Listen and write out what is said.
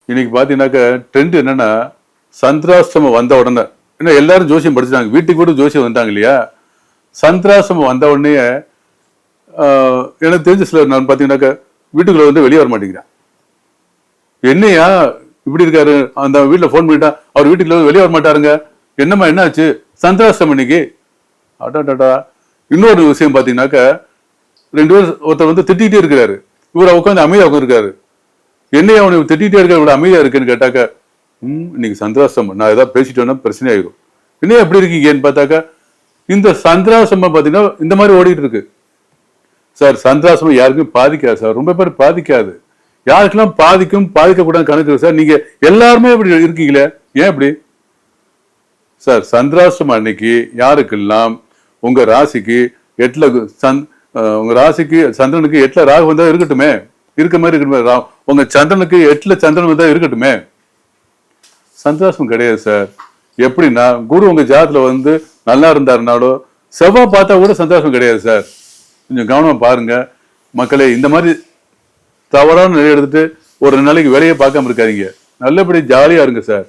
இன்னைக்கு பாத்தீங்கன்னாக்க ட்ரெண்ட் என்னன்னா சந்திராஷ்டமம் வந்த உடனே ஏன்னா எல்லாரும் ஜோசியம் படிச்சாங்க, வீட்டுக்கு கூட ஜோசியம் வந்தாங்க இல்லையா. சந்திராஷ்டமம் வந்த உடனே எனக்கு தெரிஞ்ச சிலர் நான் பாத்தீங்கன்னாக்க வீட்டுக்குள்ள வந்து வெளியே வர மாட்டேங்கிறேன். என்னையா இப்படி இருக்காரு, அந்த வீட்டுல போன் பண்ணிட்டா அவர் வீட்டுக்குள்ள வெளியே வர மாட்டாருங்க, என்னம்மா என்ன ஆச்சு, சந்திராஷ்டமம் இன்னைக்கு. அடாடா. இன்னொரு விஷயம் பாத்தீங்கன்னாக்க 2 பேர் ஒருத்தர் வந்து திட்டிகிட்டே இருக்கிறாரு, இவரை உட்காந்து அமைதியா உட்காந்துருக்காரு. என்னையா அவனை திட்டிகிட்டே இருக்க இவ்வளவு அமைதியா இருக்குன்னு கேட்டாக்க, இன்னைக்கு சந்திராஷ்டமம், நான் ஏதாவது பேசிட்டேன்னா பிரச்சனை ஆயிடும். என்னையா எப்படி இருக்கீங்கன்னு பார்த்தாக்கா இந்த சந்திராஷ்டமம் பாத்தீங்கன்னா இந்த மாதிரி ஓடிட்டு இருக்கு சார். சந்திராஷ்டமம் யாருக்கும் பாதிக்காது சார், ரொம்ப பேர் பாதிக்காது. யாருக்கெல்லாம் பாதிக்கும் பாதிக்கக்கூடாது கணக்கு சார். நீங்க எல்லாருமே இப்படி இருக்கீங்களே, ஏன் இப்படி சார்? சந்திராஷ்டமம் அன்னைக்கு யாருக்கெல்லாம் உங்க ராசிக்கு 8ல உங்க ராசிக்கு சந்திரனுக்கு 8ல ராகு வந்தா இருக்கட்டுமே, இருக்க மாதிரி இருக்கட்டுமே. உங்க சந்திரனுக்கு 8ல சந்திரன் வந்தா இருக்கட்டுமே, சந்திராஷ்டமம் கிடையாது சார். எப்படின்னா குரு உங்க ஜாதத்துல வந்து நல்லா இருந்தாருனாலோ செவ்வாய் பார்த்தா கூட சந்திராஷ்டமம் கிடையாது சார். கொஞ்சம் கவனமா பாருங்க மக்களே. இந்த மாதிரி தவறான நிலை எடுத்துட்டு ஒரு 2 நாளைக்கு வேலையை பார்க்காம இருக்காதீங்க. நல்லபடி ஜாலியா இருங்க சார்.